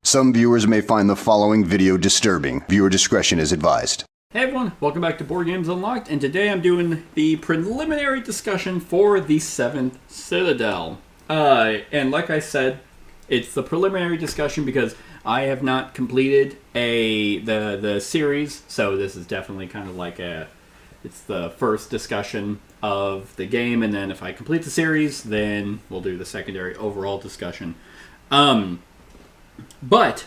Some viewers may find the following video disturbing. Viewer discretion is advised. Hey everyone, welcome back to Board Games Unlocked, and today I'm doing the preliminary discussion for the 7th Citadel. And like I said, it's the preliminary discussion because I have not completed the series, so this is definitely kind of like it's the first discussion of the game, and then if I complete the series, then we'll do the secondary overall discussion. But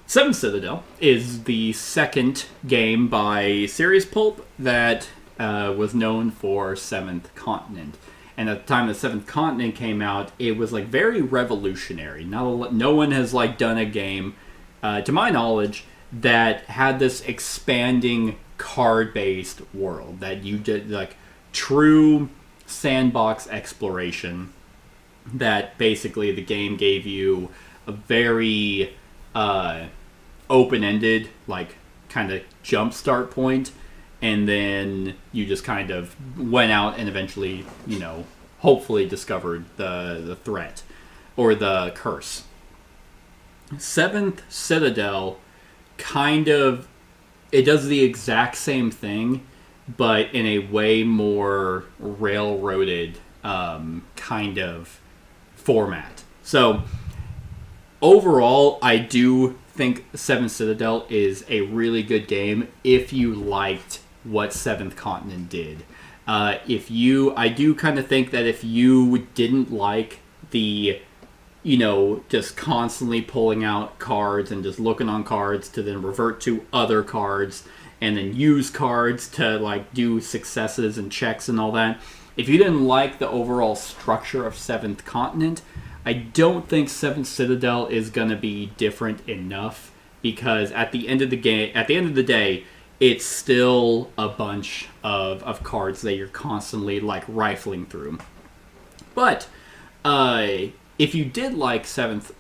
7th Citadel is the second game by Serious Pulp that was known for 7th Continent. And at the time the 7th Continent came out, it was like very revolutionary. No one has like done a game, to my knowledge, that had this expanding card-based world. That you did like true sandbox exploration. That basically the game gave you a very open-ended, like, kind of jump start point, and then you just kind of went out and eventually, hopefully discovered the threat or the curse. 7th Citadel it does the exact same thing, but in a way more railroaded kind of format. So overall, I do think 7th Citadel is a really good game if you liked what 7th Continent did. I do kind of think that if you didn't like the, just constantly pulling out cards and just looking on cards to then revert to other cards and then use cards to like do successes and checks and all that, if you didn't like the overall structure of 7th Continent, I don't think 7th Citadel is going to be different enough, because at the end of the day, it's still a bunch of cards that you're constantly like rifling through. But if you did like 7th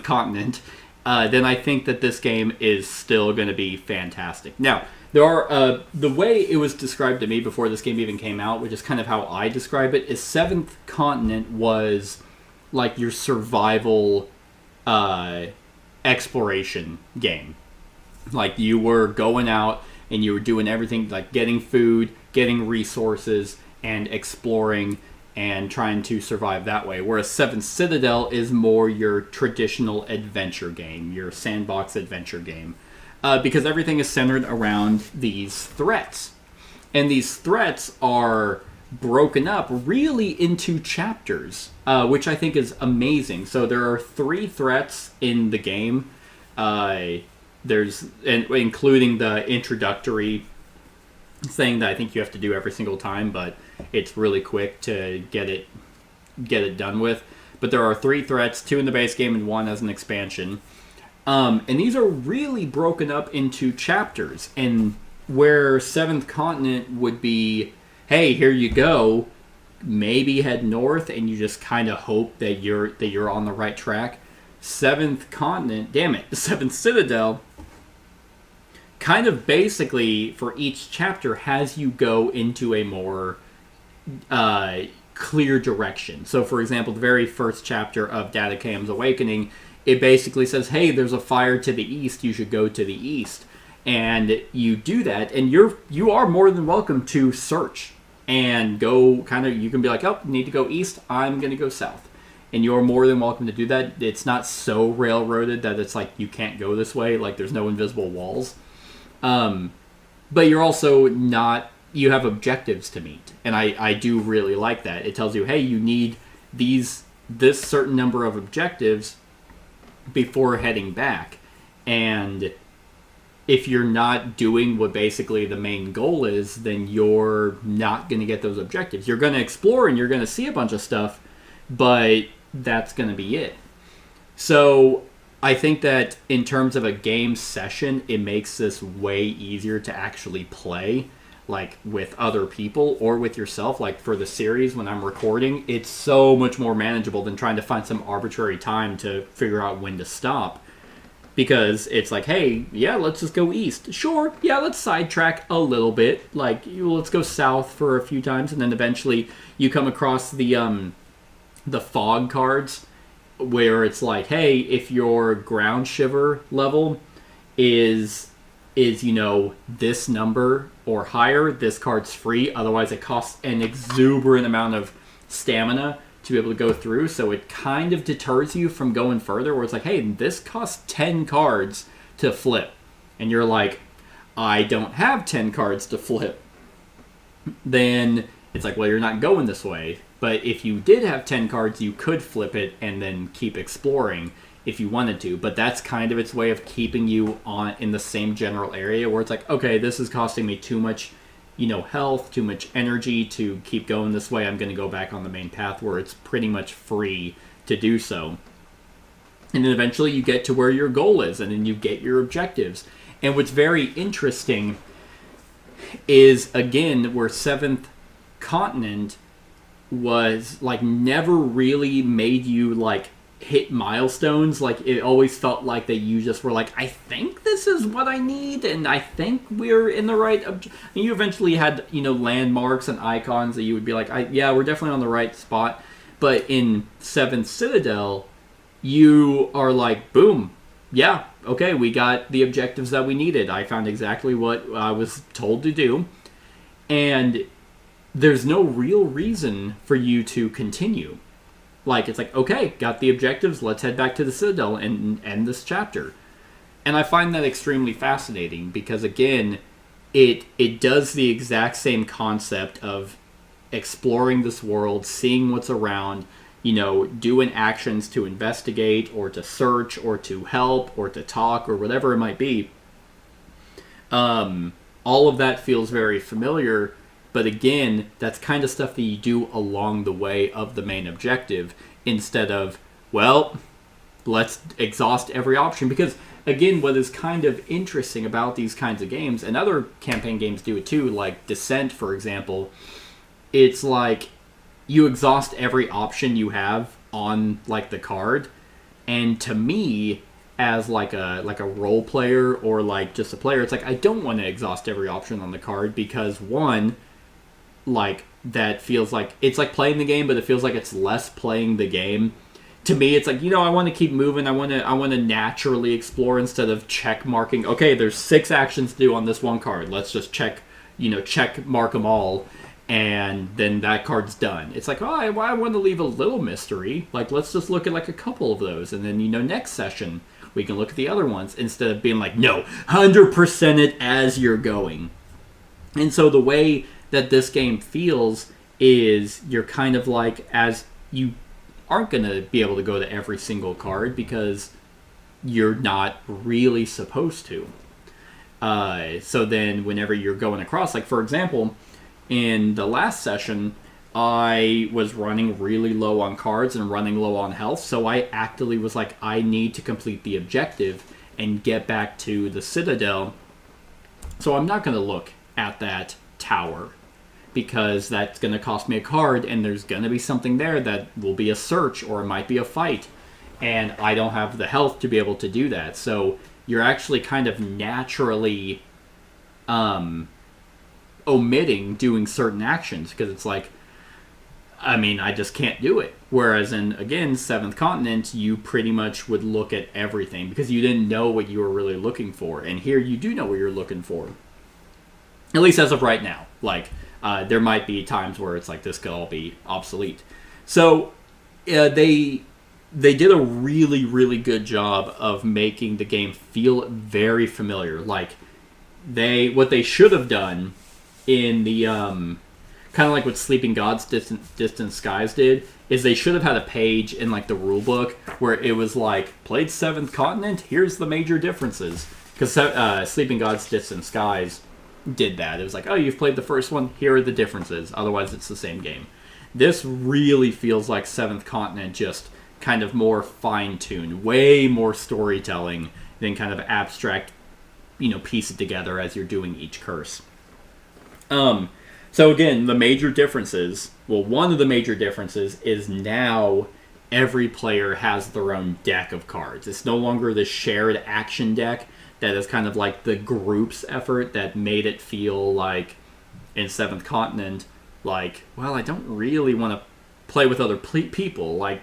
Continent, then I think that this game is still going to be fantastic. Now, there are the way it was described to me before this game even came out, which is kind of how I describe it, is 7th Continent was like your survival exploration game. Like you were going out and you were doing everything, like getting food, getting resources, and exploring and trying to survive that way. Whereas 7th Citadel is more your traditional adventure game, your sandbox adventure game. Because everything is centered around these threats. And these threats are broken up really into chapters, which I think is amazing. So there are 3 threats in the game. Including the introductory thing that I think you have to do every single time, but it's really quick to get it done with. But there are 3 threats, 2 in the base game and 1 as an expansion. And these are really broken up into chapters, and where 7th Continent would be, hey, here you go, maybe head north, and you just kind of hope that you're on the right track. 7th Citadel kind of basically, for each chapter, has you go into a more clear direction. So, for example, the very first chapter of Datacam's Awakening, it basically says, hey, there's a fire to the east, you should go to the east. And you do that, and you are more than welcome to search and go you can be like, oh, need to go east, I'm going to go south. And you're more than welcome to do that. It's not so railroaded that it's like you can't go this way, like there's no invisible walls. But you're also you have objectives to meet. And I do really like that. It tells you, hey, you need this certain number of objectives before heading back. And if you're not doing what basically the main goal is, then you're not going to get those objectives. You're going to explore and you're going to see a bunch of stuff, but that's going to be it. So I think that in terms of a game session, it makes this way easier to actually play, like with other people or with yourself. Like for the series, when I'm recording, it's so much more manageable than trying to find some arbitrary time to figure out when to stop. Because it's like, hey, yeah, let's just go east. Sure, yeah, let's sidetrack a little bit. Like, let's go south for a few times, and then eventually you come across the fog cards, where it's like, hey, if your ground shiver level is this number or higher, this card's free. Otherwise, it costs an exuberant amount of stamina to be able to go through. So it kind of deters you from going further. Where it's like, hey, this costs 10 cards to flip, and you're like, I don't have 10 cards to flip. Then it's like, well, you're not going this way. But if you did have 10 cards, you could flip it and then keep exploring if you wanted to. But that's kind of its way of keeping you on in the same general area where it's like, okay, this is costing me too much, health, too much energy to keep going this way. I'm going to go back on the main path where it's pretty much free to do so. And then eventually you get to where your goal is, and then you get your objectives. And what's very interesting is, again, where Seventh Continent was, like, never really made you, like, hit milestones. Like, it always felt like that you just were like, I think this is what I need, and I think we're in the right... And you eventually had, landmarks and icons that you would be like, yeah, we're definitely on the right spot. But in Seventh Citadel, you are like, boom, yeah, okay, we got the objectives that we needed. I found exactly what I was told to do. And there's no real reason for you to continue. Like, it's like, okay, got the objectives, let's head back to the Citadel and end this chapter. And I find that extremely fascinating because, again, it does the exact same concept of exploring this world, seeing what's around, doing actions to investigate or to search or to help or to talk or whatever it might be. All of that feels very familiar. But again, that's kind of stuff that you do along the way of the main objective instead of, well, let's exhaust every option. Because, again, what is kind of interesting about these kinds of games, and other campaign games do it too, like Descent, for example, it's like you exhaust every option you have on, like, the card. And to me, as like a role player or like just a player, it's like I don't want to exhaust every option on the card because, one, like, that feels like it's like playing the game, but it feels like it's less playing the game. To me, it's like, I want to keep moving. I want to naturally explore instead of check marking. Okay, there's 6 actions to do on this one card. Let's just check mark them all, and then that card's done. It's like, I want to leave a little mystery. Like, let's just look at like a couple of those, and then next session we can look at the other ones instead of being like, no, 100% it as you're going. And so the way that this game feels is you're kind of like, as you aren't going to be able to go to every single card because you're not really supposed to. So then whenever you're going across, like, for example, in the last session, I was running really low on cards and running low on health, so I actively was like, I need to complete the objective and get back to the Citadel. So I'm not going to look at that tower, because that's going to cost me a card, and there's going to be something there that will be a search, or it might be a fight, and I don't have the health to be able to do that. So you're actually kind of naturally omitting doing certain actions, because it's like, I just can't do it. Whereas in, again, Seventh Continent, you pretty much would look at everything, because you didn't know what you were really looking for, and here you do know what you're looking for. At least as of right now. Like, there might be times where it's like, this could all be obsolete. So they did a really, really good job of making the game feel very familiar. Like, what they should have done in the kind of like what Sleeping Gods Distant Skies did, is they should have had a page in like the rule book where it was like, played Seventh Continent, here's the major differences. Because Sleeping Gods Distant Skies did that. It was like, oh, you've played the first one, here are the differences. Otherwise, it's the same game. This really feels like Seventh Continent, just kind of more fine-tuned, way more storytelling than kind of abstract, piece it together as you're doing each curse. So again, the major differences, well, one of the major differences is now every player has their own deck of cards. It's no longer the shared action deck that is kind of like the group's effort that made it feel like in Seventh Continent, like, well, I don't really want to play with other people. Like,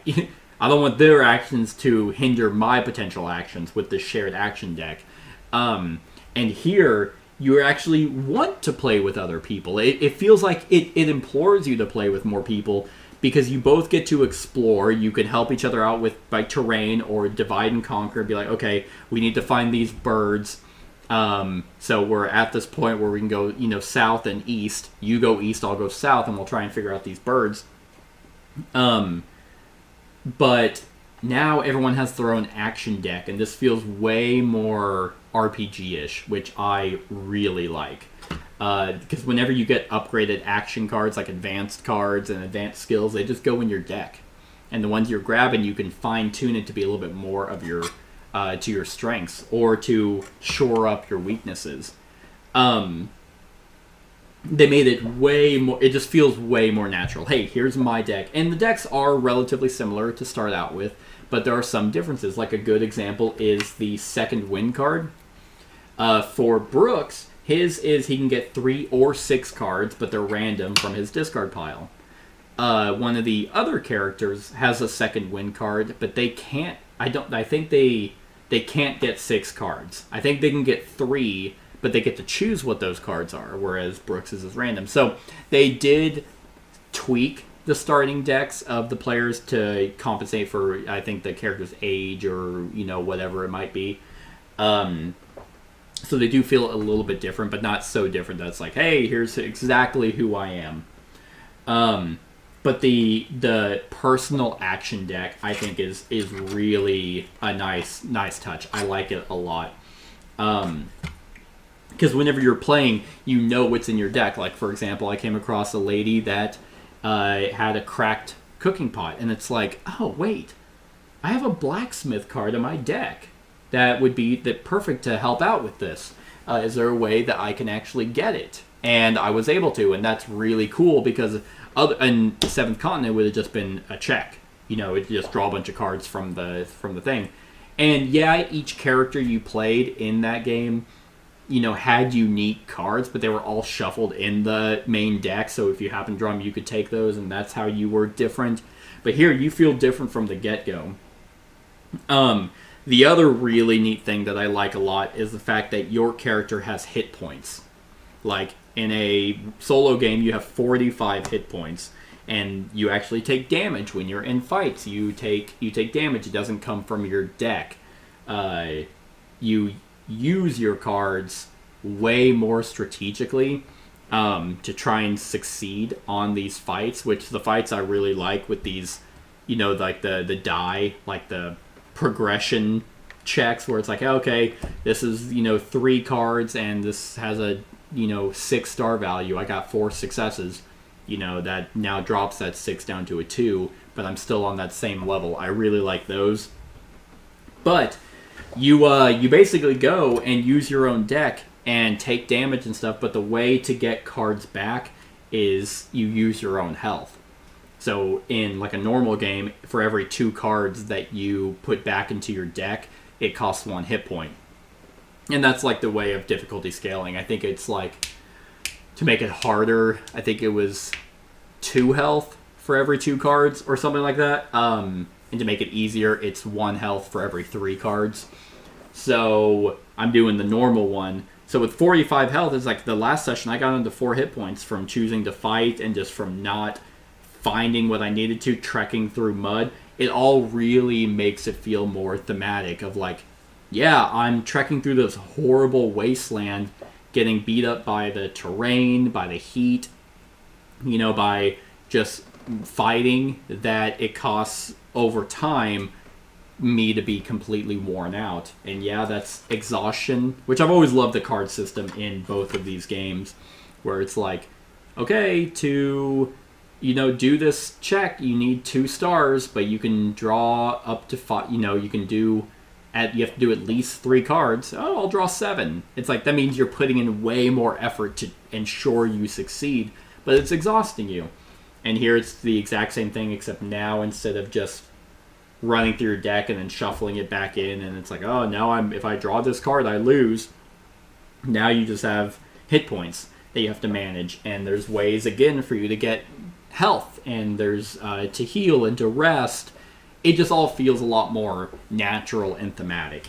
I don't want their actions to hinder my potential actions with the shared action deck. And here, you actually want to play with other people. It feels like it implores you to play with more people because you both get to explore. You can help each other out with by terrain or divide and conquer. Be like, okay, we need to find these birds. So we're at this point where we can go, south and east. You go east, I'll go south, and we'll try and figure out these birds. But now everyone has their own action deck, and this feels way more RPG-ish, which I really like. Because whenever you get upgraded action cards, like advanced cards and advanced skills, they just go in your deck. And the ones you're grabbing, you can fine-tune it to be a little bit more of your to your strengths, or to shore up your weaknesses. They made it way more, it just feels way more natural. Hey, here's my deck. And the decks are relatively similar to start out with, but there are some differences. Like a good example is the second win card. For Brooks, his is he can get 3 or 6 cards, but they're random from his discard pile. One of the other characters has a second win card, but they can't, I think they can't get 6 cards. I think they can get 3, but they get to choose what those cards are, whereas Brooks's is random. So they did tweak the starting decks of the players to compensate for, I think, the character's age or, whatever it might be. So they do feel a little bit different, but not so different that it's like, hey, here's exactly who I am. But the personal action deck, I think, is really a nice touch. I like it a lot. Because whenever you're playing, you know what's in your deck. Like, for example, I came across a lady that had a cracked cooking pot. And it's like, oh, wait. I have a blacksmith card in my deck that would be perfect to help out with this. Is there a way that I can actually get it? And I was able to. And that's really cool because in Seventh Continent, it would have just been a check. It'd just draw a bunch of cards from the thing. And yeah, each character you played in that game had unique cards, but they were all shuffled in the main deck, so if you happen to draw them, you could take those, and that's how you were different. But here, you feel different from the get-go. The other really neat thing that I like a lot is the fact that your character has hit points. Like, in a solo game, you have 45 hit points, and you actually take damage when you're in fights. You take damage. It doesn't come from your deck. You use your cards way more strategically to try and succeed on these fights, which the fights I really like with these, like the die, like the progression checks where it's like, okay, this is, 3 cards and this has a, 6-star value. I got 4 successes, that now drops that 6 down to a 2, but I'm still on that same level. I really like those. But you basically go and use your own deck and take damage and stuff, but the way to get cards back is you use your own health. So in like a normal game, for every 2 cards that you put back into your deck, it costs 1 hit point. And that's like the way of difficulty scaling. I think it's like, to make it harder, I think it was 2 health for every 2 cards or something like that. And to make it easier, it's 1 health for every 3 cards. So I'm doing the normal one. So with 45 health, it's like the last session I got into 4 hit points from choosing to fight and just from not finding what I needed to, trekking through mud. It all really makes it feel more thematic of like, yeah, I'm trekking through this horrible wasteland, getting beat up by the terrain, by the heat, by just fighting, that it costs over time me to be completely worn out. And yeah, that's exhaustion, which I've always loved the card system in both of these games, where it's like, okay, to do this check, you need 2 stars, but you can draw up to 5, you have to do at least 3 cards. Oh, I'll draw 7. It's like, that means you're putting in way more effort to ensure you succeed, but it's exhausting you. And here it's the exact same thing, except now instead of just running through your deck and then shuffling it back in, and it's like, oh, now if I draw this card, I lose. Now you just have hit points that you have to manage, and there's ways, again, for you to get health, and there's to heal and to rest, it just all feels a lot more natural and thematic.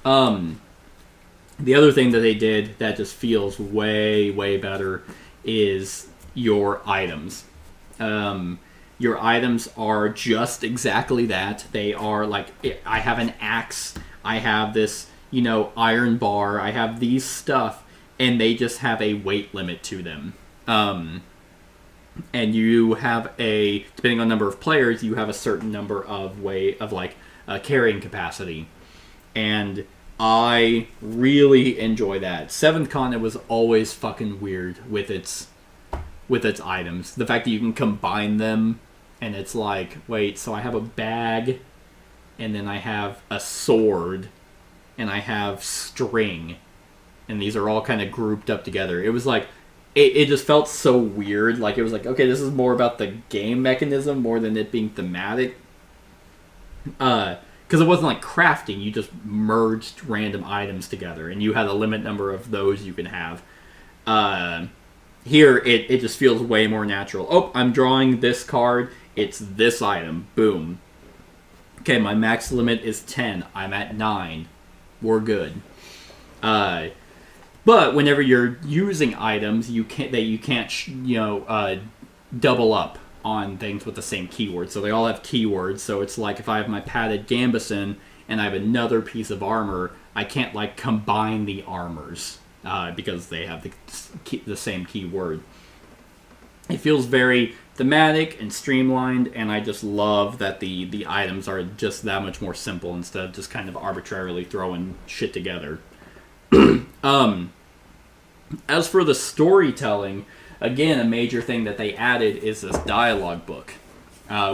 The other thing that they did that just feels way, way better is your items. Your items are just exactly that. They are like, I have an axe, I have this, iron bar, I have these stuff, and they just have a weight limit to them. And you have depending on number of players, you have a certain number of carrying capacity. And I really enjoy that. Seventh Continent was always fucking weird with its items. The fact that you can combine them, and it's like, wait, so I have a bag, and then I have a sword, and I have string, and these are all kind of grouped up together. It was like, it just felt so weird. Like, it was like, okay, this is more about the game mechanism more than it being thematic. Because it wasn't like crafting, you just merged random items together, and you had a limit number of those you can have. Here, it just feels way more natural. Oh, I'm drawing this card, it's this item, boom. Okay, my max limit is 10, I'm at 9, we're good. But whenever you're using items, you can't double up on things with the same keyword. So they all have keywords. So it's like if I have my padded gambeson and I have another piece of armor, I can't like combine the armors because they have the same keyword. It feels very thematic and streamlined, and I just love that the items are just that much more simple instead of just kind of arbitrarily throwing shit together. As for the storytelling, again, a major thing that they added is this dialogue book,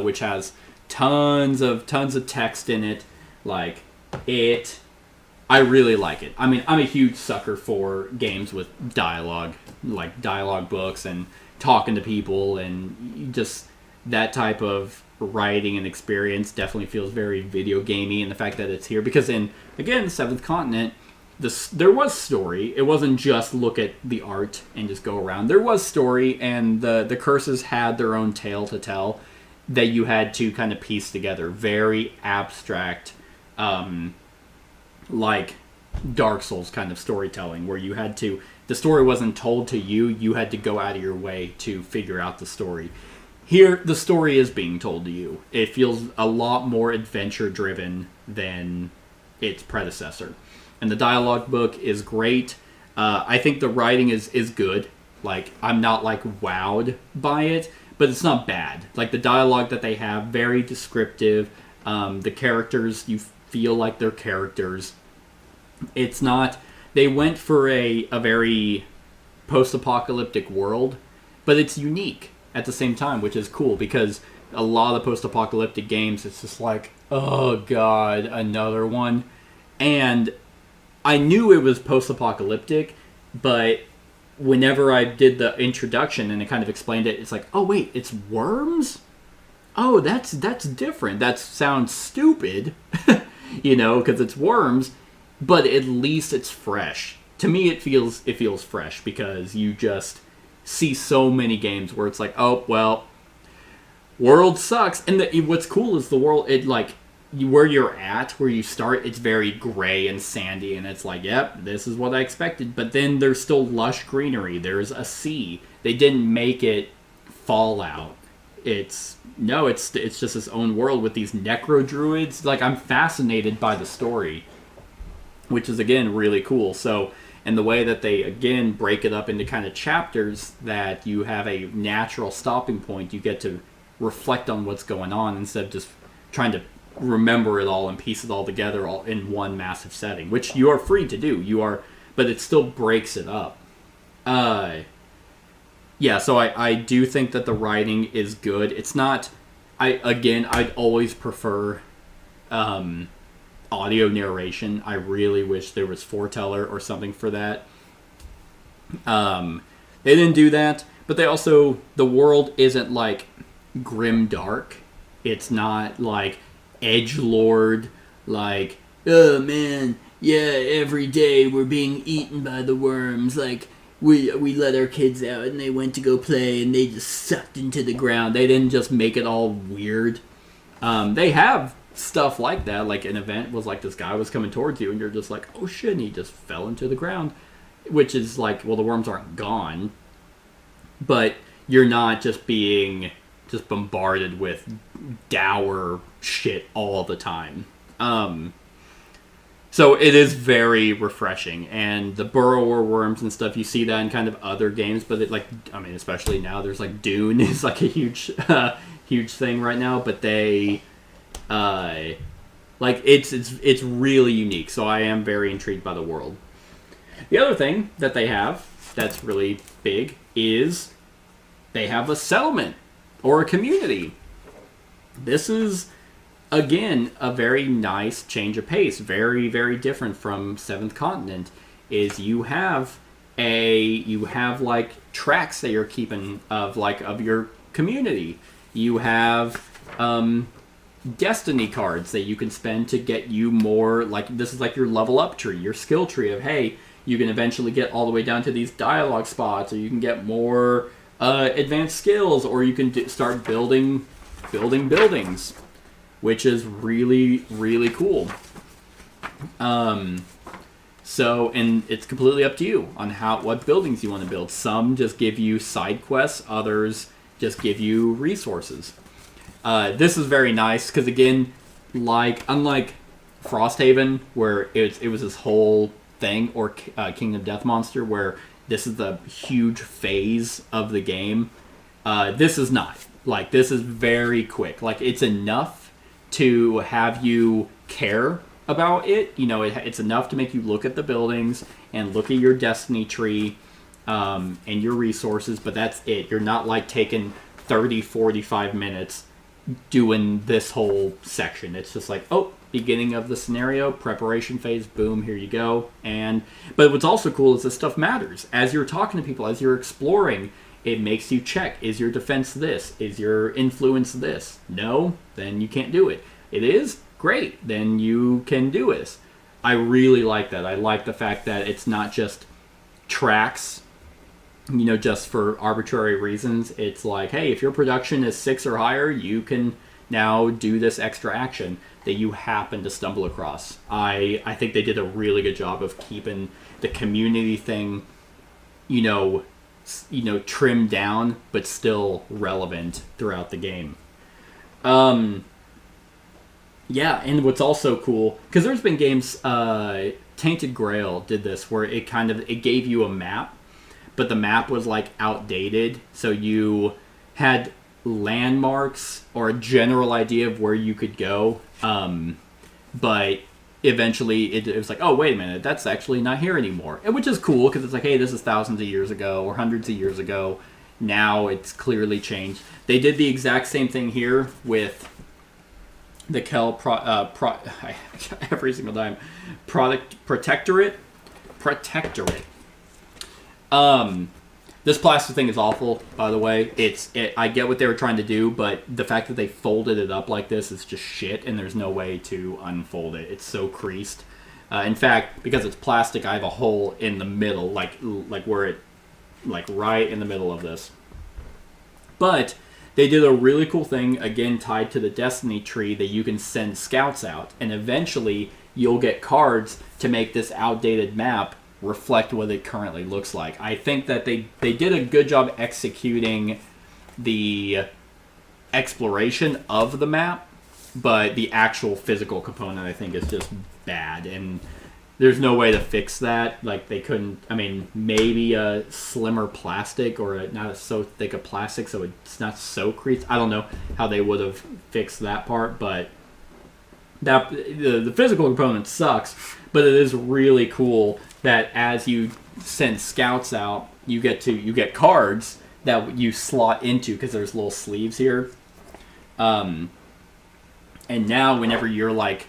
which has tons of text in it. Like, I really like it. I mean, I'm a huge sucker for games with dialogue, like dialogue books and talking to people, and just that type of writing and experience definitely feels very video gamey. And the fact that it's here, because in, again, Seventh Continent, there was story. It wasn't just look at the art and just go around. There was story, and the curses had their own tale to tell that you had to kind of piece together. Very abstract, like Dark Souls kind of storytelling, where you had to, the story wasn't told to you, you had to go out of your way to figure out the story. Here, the story is being told to you. It feels a lot more adventure-driven than its predecessor. And the dialogue book is great. I think the writing is good. Like, I'm not, like, wowed by it, but it's not bad. Like, the dialogue that they have, very descriptive. The characters, you feel like they're characters. It's not... They went for a very post-apocalyptic world, but it's unique at the same time, which is cool, because a lot of the post-apocalyptic games, it's just like, oh god, another one. And I knew it was post-apocalyptic, but whenever I did the introduction and it kind of explained it, it's like, oh wait, it's worms? Oh, that's different. That sounds stupid, because it's worms, but at least it's fresh. To me, it feels fresh, because you just see so many games where it's like, oh, well, world sucks. And what's cool is the world, where you're at, where you start, it's very gray and sandy, and it's like, yep, this is what I expected. But then there's still lush greenery. There's a sea. They didn't make it Fallout. It's just its own world with these necro druids. Like, I'm fascinated by the story, which is, again, really cool. So, and the way that they, again, break it up into kind of chapters, that you have a natural stopping point. You get to reflect on what's going on instead of just trying to remember it all and piece it all together all in one massive setting, which you are free to do. But it still breaks it up. Yeah, so I do think that the writing is good. It's not... I'd always prefer audio narration. I really wish there was foreteller or something for that. They didn't do that, but they also... The world isn't, like, grim dark. It's not, like, edgelord, like, oh man, yeah, every day we're being eaten by the worms, like, we let our kids out and they went to go play and they just sucked into the ground. They didn't just make it all weird. They have stuff like that. Like an event was like this guy was coming towards you, and you're just like, oh shit, and he just fell into the ground. Which is like, well, the worms aren't gone, but you're not just being just bombarded with dour shit all the time. So it is very refreshing, and the burrower worms and stuff, you see that in kind of other games, but it, like, I mean, especially now, there's like Dune is like a huge, huge thing right now, but they, like, it's really unique, so I am very intrigued by the world. The other thing that they have that's really big is they have a settlement or a community. This is, again, a very nice change of pace. Very, very different from Seventh Continent. Is you have like tracks that you're keeping of your community. You have destiny cards that you can spend to get you more, like, this is like your level up tree, your skill tree of, hey, you can eventually get all the way down to these dialogue spots, or you can get more advanced skills, or you can start building buildings, which is really, really cool. So, and it's completely up to you on what buildings you want to build. Some just give you side quests, others just give you resources. This is very nice because, again, unlike Frosthaven, where it was this whole thing, or Kingdom Death Monster, where this is the huge phase of the game. This is not. Like, this is very quick. Like, it's enough to have you care about it. You know, it's enough to make you look at the buildings and look at your destiny tree and your resources, but that's it. You're not, like, taking 30, 45 minutes doing this whole section. It's just like, oh, beginning of the scenario, preparation phase, boom, here you go. But what's also cool is this stuff matters. As you're talking to people, as you're exploring, it makes you check, is your defense this? Is your influence this? No? Then you can't do it. It is? Great. Then you can do it. I really like that. I like the fact that it's not just tracks, you know, just for arbitrary reasons. It's like, hey, if your production is 6 or higher, you can now do this extra action that you happen to stumble across. I think they did a really good job of keeping the community thing, you know, trimmed down, but still relevant throughout the game. Yeah, and what's also cool, because there's been games, Tainted Grail did this, where it gave you a map, but the map was like outdated, so you had landmarks or a general idea of where you could go, but eventually it was like, oh, wait a minute, that's actually not here anymore. Which is cool, because it's like, hey, this is thousands of years ago or hundreds of years ago. Now it's clearly changed. They did the exact same thing here with the Kel every single time. Protectorate. This plastic thing is awful, by the way. I get what they were trying to do, but the fact that they folded it up like this is just shit, and there's no way to unfold it. It's so creased. In fact, because it's plastic, I have a hole in the middle, like where it, like right in the middle of this. But they did a really cool thing, again tied to the Destiny tree, that you can send scouts out, and eventually you'll get cards to make this outdated map reflect what it currently looks like. I think that they did a good job executing the exploration of the map, but the actual physical component, I think, is just bad, and there's no way to fix that. Like, they couldn't, I mean, maybe a slimmer plastic, or not so thick a plastic so it's not so creased. I don't know how they would have fixed that part, but that the physical component sucks, but it is really cool that as you send scouts out, you get cards that you slot into, because there's little sleeves here. And now whenever you're like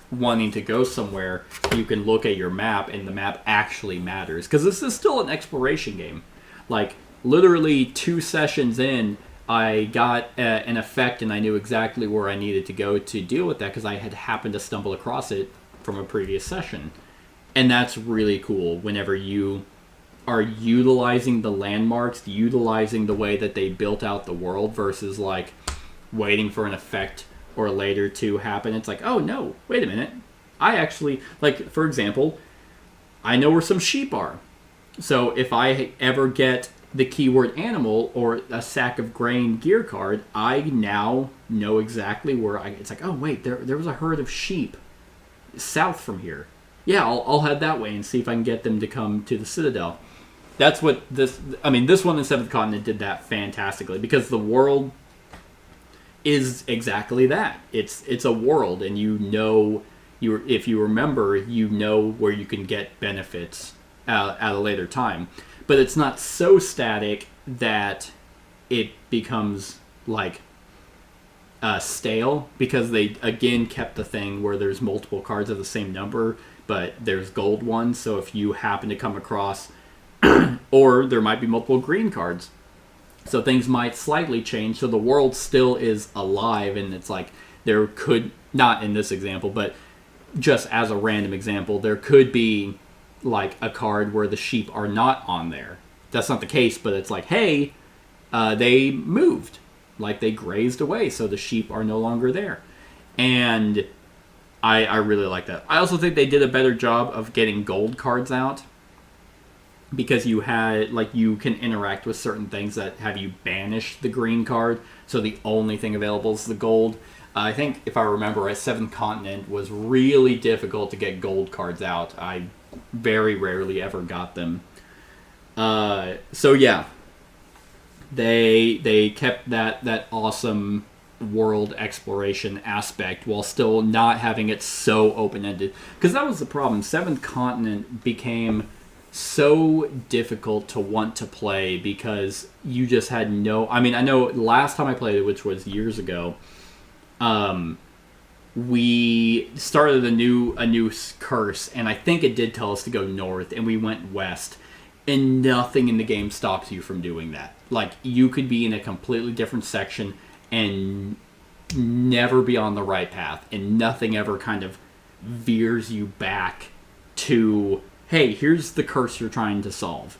wanting to go somewhere, you can look at your map, and the map actually matters, because this is still an exploration game. Like, literally 2 sessions in, I got an effect, and I knew exactly where I needed to go to deal with that, because I had happened to stumble across it from a previous session. And that's really cool whenever you are utilizing the landmarks, utilizing the way that they built out the world, versus like waiting for an effect or later to happen, it's like, oh no, wait a minute. I actually, like, for example, I know where some sheep are. So if I ever get the keyword animal or a sack of grain gear card, I now know exactly where it's like, oh wait, there was a herd of sheep south from here. Yeah, I'll head that way and see if I can get them to come to the Citadel. That's what this one in Seventh Continent did that fantastically, because the world is exactly that. It's a world, and if you remember, you know where you can get benefits at a later time. But it's not so static that it becomes like stale, because they again kept the thing where there's multiple cards of the same number, but there's gold ones. So if you happen to come across, or there might be multiple green cards, so things might slightly change. So the world still is alive, and it's like there could, not in this example, but just as a random example, there could be like a card where the sheep are not on there. That's not the case, but it's like, hey, they moved, like they grazed away, so the sheep are no longer there. And I really like that. I also think they did a better job of getting gold cards out, because you had, like, you can interact with certain things that have you banish the green card, so the only thing available is the gold. I think, if I remember right, Seventh Continent was really difficult to get gold cards out. I very rarely ever got them. So yeah, they kept that awesome world exploration aspect while still not having it so open-ended. Because that was the problem. Seventh Continent became so difficult to want to play because you just had no... I mean, I know last time I played it, which was years ago, we started a new curse, and I think it did tell us to go north, and we went west, and nothing in the game stops you from doing that. Like, you could be in a completely different section and never be on the right path, and nothing ever kind of veers you back to, hey, here's the curse you're trying to solve.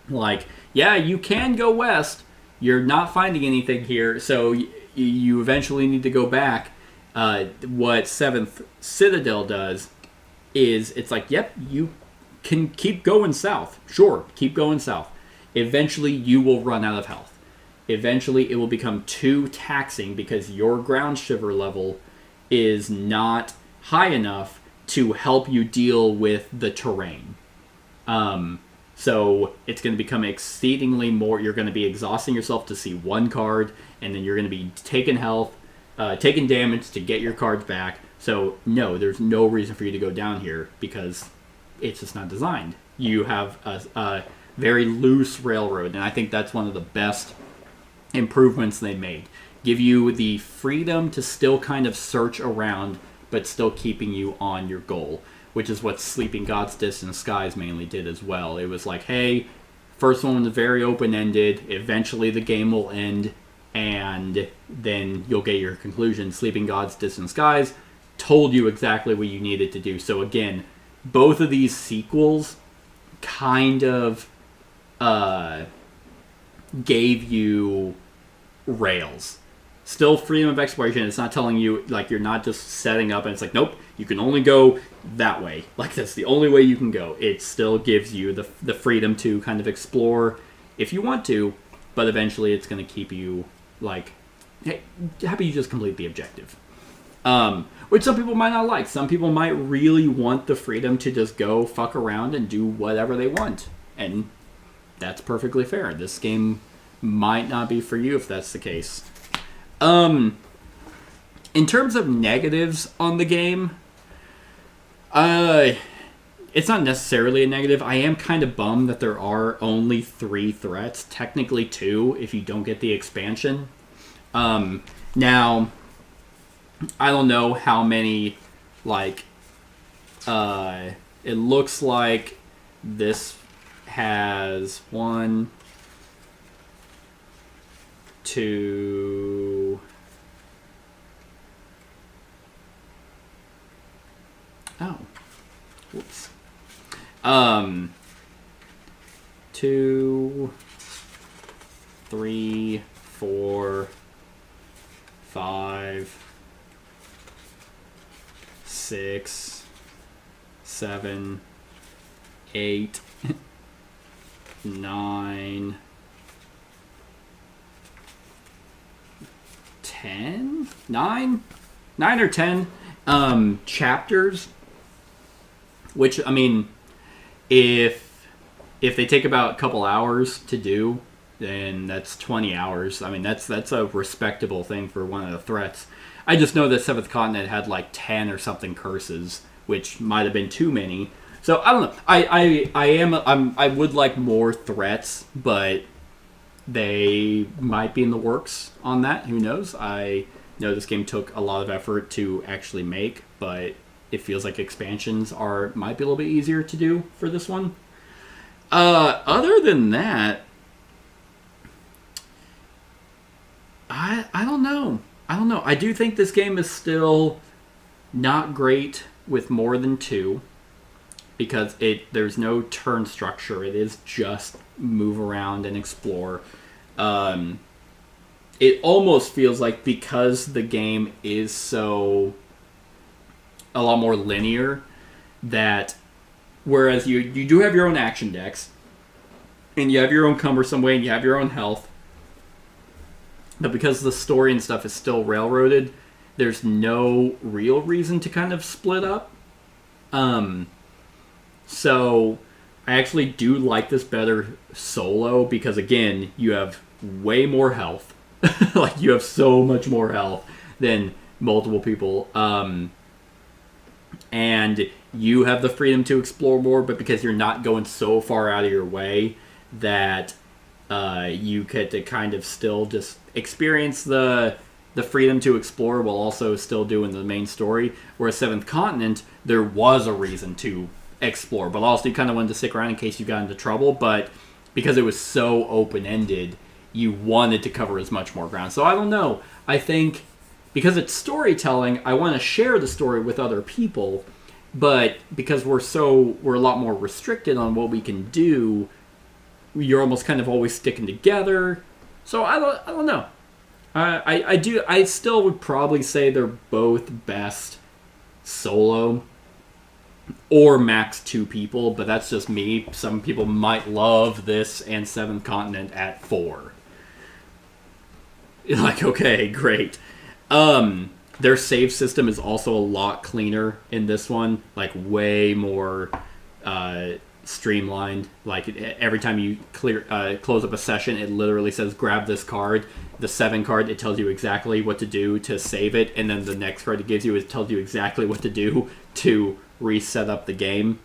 Like, yeah, you can go west, you're not finding anything here, so you eventually need to go back. What Seventh Citadel does is, it's like, yep, you can keep going south. Sure, keep going south. Eventually, you will run out of health. Eventually, it will become too taxing because your ground shiver level is not high enough to help you deal with the terrain. So it's going to become exceedingly more. You're going to be exhausting yourself to see one card, and then you're going to be taking damage to get your cards back. So no, there's no reason for you to go down here because it's just not designed. You have a very loose railroad, and I think that's one of the best improvements they made. Give you the freedom to still kind of search around, but still keeping you on your goal, which is what Sleeping God's Distant Skies mainly did as well. It was like, hey, first one was very open-ended, eventually the game will end, and then you'll get your conclusion. Sleeping God's Distant Skies told you exactly what you needed to do. So again, both of these sequels kind of gave you rails. Still freedom of exploration. It's not telling you, like, you're not just setting up and it's like, nope, you can only go that way. Like, that's the only way you can go. It still gives you the freedom to kind of explore if you want to, but eventually it's going to keep you, like, hey, how about you just complete the objective? Which some people might not like. Some people might really want the freedom to just go fuck around and do whatever they want. And that's perfectly fair. This game might not be for you if that's the case. In terms of negatives on the game, it's not necessarily a negative. I am kind of bummed that there are only 3 threats. Technically 2 if you don't get the expansion. Now, I don't know how many, like, it looks like this has 1, 2... Oh. Whoops. 2, 3, 4, 5, 6, 7, 8, 9, 10? 9 or 10 chapters. Which, I mean, if they take about a couple hours to do, then that's 20 hours. I mean, that's a respectable thing for one of the threats. I just know that Seventh Continent had like 10 or something curses, which might have been too many. So I don't know. I would like more threats, but they might be in the works on that. Who knows? I know this game took a lot of effort to actually make, but it feels like expansions might be a little bit easier to do for this one. Other than that, I don't know. I do think this game is still not great with more than 2 because there's no turn structure. It is just move around and explore. It almost feels like because the game is so a lot more linear, that whereas you do have your own action decks and you have your own cumbersome way and you have your own health, but because the story and stuff is still railroaded, there's no real reason to kind of split up. So I actually do like this better solo because, again, you have way more health. Like, you have so much more health than multiple people. And you have the freedom to explore more, but because you're not going so far out of your way that you get to kind of still just experience the freedom to explore while also still doing the main story. Whereas Seventh Continent, there was a reason to explore, but also you kind of wanted to stick around in case you got into trouble. But because it was so open-ended, you wanted to cover as much more ground. So I don't know. I think because it's storytelling, I want to share the story with other people, but because we're a lot more restricted on what we can do, you're almost kind of always sticking together. So I don't know. I still would probably say they're both best solo or max 2 people, but that's just me. Some people might love this and Seventh Continent at 4. Like, okay, great. Their save system is also a lot cleaner in this one, like way more streamlined. Like every time you close up a session, it literally says grab this card. The 7 card, it tells you exactly what to do to save it, and then the next card it gives you, it tells you exactly what to do to reset up the game.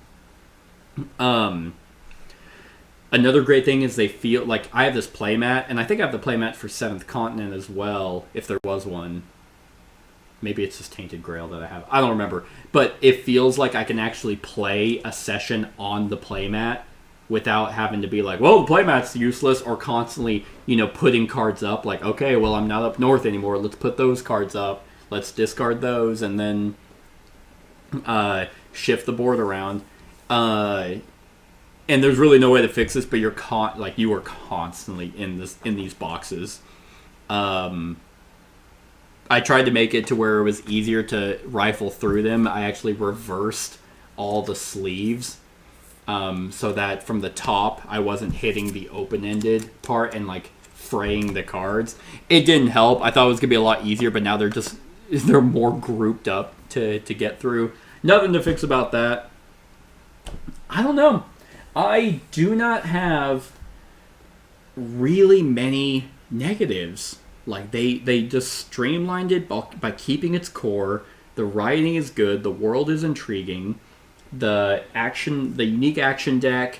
Another great thing is they feel like I have this playmat, and I think I have the playmat for Seventh Continent as well, if there was one. Maybe it's just Tainted Grail that I have. I don't remember. But it feels like I can actually play a session on the playmat without having to be like, well, the playmat's useless, or constantly, putting cards up. Like, okay, well, I'm not up north anymore. Let's put those cards up. Let's discard those, and then shift the board around. And there's really no way to fix this, but you are constantly in these boxes. I tried to make it to where it was easier to rifle through them. I actually reversed all the sleeves so that from the top I wasn't hitting the open-ended part and like fraying the cards. It didn't help. I thought it was gonna be a lot easier, but now they're more grouped up to get through. Nothing to fix about that. I don't know. I do not have really many negatives. Like, they just streamlined it by keeping its core. The writing is good. The world is intriguing. The unique action deck,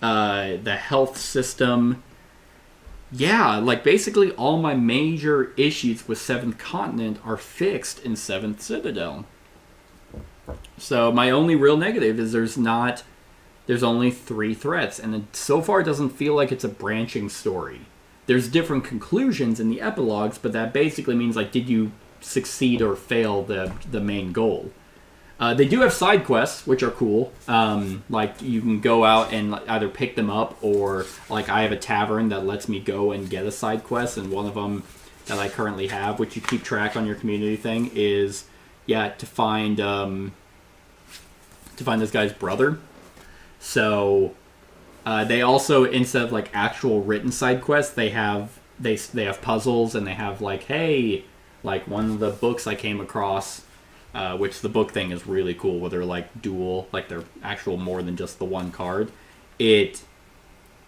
the health system. Yeah, like, basically all my major issues with Seventh Continent are fixed in Seventh Citadel. So my only real negative is there's only 3 threats, and so far it doesn't feel like it's a branching story. There's different conclusions in the epilogues, but that basically means, like, did you succeed or fail the main goal? They do have side quests, which are cool. Like, you can go out and either pick them up, or, like, I have a tavern that lets me go and get a side quest, and one of them that I currently have, which you keep track on your community thing, is to find this guy's brother. So they also, instead of like actual written side quests, they have puzzles, and they have like, hey, like one of the books I came across, which the book thing is really cool, where they're like dual, like they're actual more than just the one card. It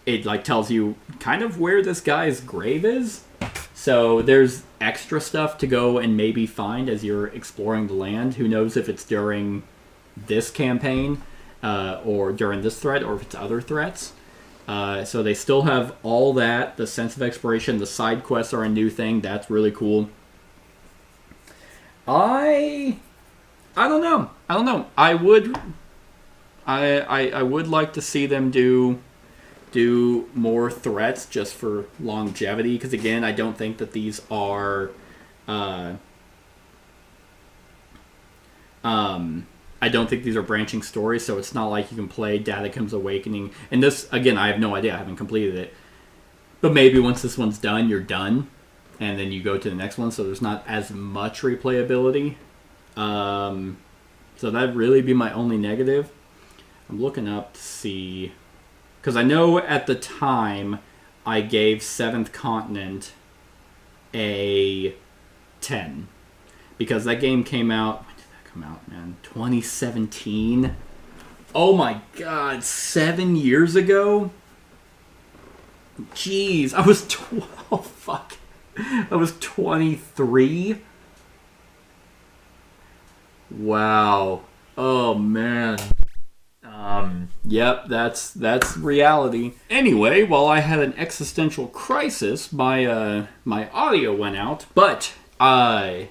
like tells you kind of where this guy's grave is. So there's extra stuff to go and maybe find as you're exploring the land. Who knows if it's during this campaign or during this threat, or if it's other threats. So they still have all that. The sense of exploration, the side quests are a new thing. That's really cool. I don't know. I would like to see them do more threats just for longevity, because again, I don't think that these are I don't think these are branching stories, so it's not like you can play Datacom's Awakening. And this, again, I have no idea. I haven't completed it. But maybe once this one's done, you're done. And then you go to the next one, so there's not as much replayability. So that'd really be my only negative. I'm looking up to see... Because I know at the time, I gave Seventh Continent a 10. Because that game came out... When did that come out, man? 2017? Oh my god, 7 years ago? Jeez, I was 12. Fuck. I was 23. Wow. Oh man. Yep, that's reality. Anyway, while I had an existential crisis, my audio went out, but I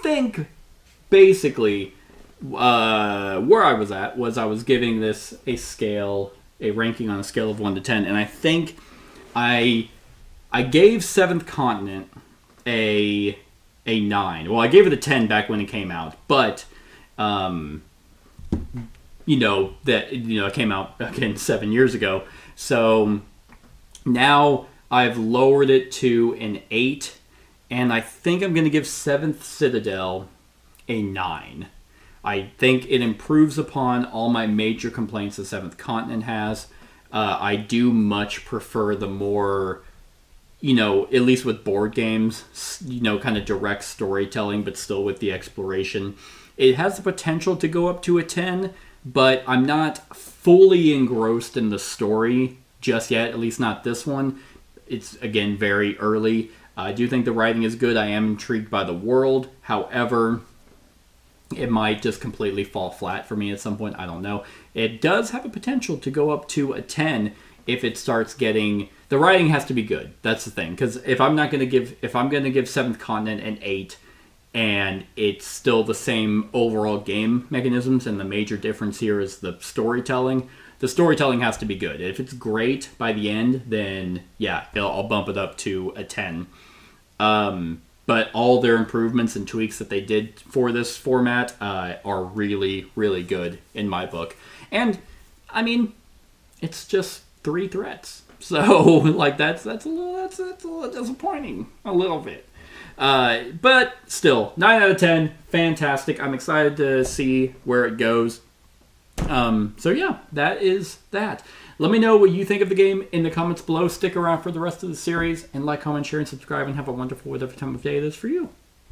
think basically where I was at was I was giving this a ranking on a scale of 1 to 10, and I think I gave Seventh Continent a 9. Well, I gave it a 10 back when it came out, but it came out again 7 years ago. So now I've lowered it to an 8, and I think I'm going to give Seventh Citadel a 9. I think it improves upon all my major complaints the Seventh Continent has. I do much prefer the more, at least with board games, kind of direct storytelling, but still with the exploration. It has the potential to go up to a 10, but I'm not fully engrossed in the story just yet, at least not this one. It's, again, very early. I do think the writing is good. I am intrigued by the world. However, it might just completely fall flat for me at some point. I don't know. It does have a potential to go up to a 10 if it starts getting... The writing has to be good. That's the thing. Because if I'm going to give Seventh Continent an 8, and it's still the same overall game mechanisms, and the major difference here is the storytelling has to be good. If it's great by the end, then yeah, I'll bump it up to a 10. But all their improvements and tweaks that they did for this format are really, really good in my book. And I mean, it's just 3 threats, so like that's a little disappointing, a little bit. But still, 9 out of 10, fantastic. I'm excited to see where it goes. So yeah, that is that. Let me know what you think of the game in the comments below. Stick around for the rest of the series, and like, comment, share, and subscribe, and have a wonderful whatever time of day it is for you.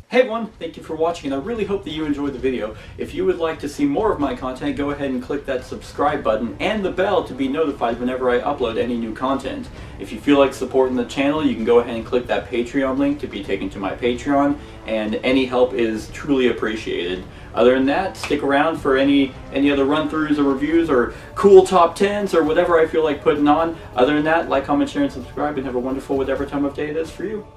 Hey everyone, thank you for watching, and I really hope that you enjoyed the video. If you would like to see more of my content, go ahead and click that subscribe button and the bell to be notified whenever I upload any new content. If you feel like supporting the channel, you can go ahead and click that Patreon link to be taken to my Patreon, and any help is truly appreciated. Other than that, stick around for any other run-throughs or reviews or cool top 10s or whatever I feel like putting on. Other than that, like, comment, share, and subscribe, and have a wonderful whatever time of day it is for you.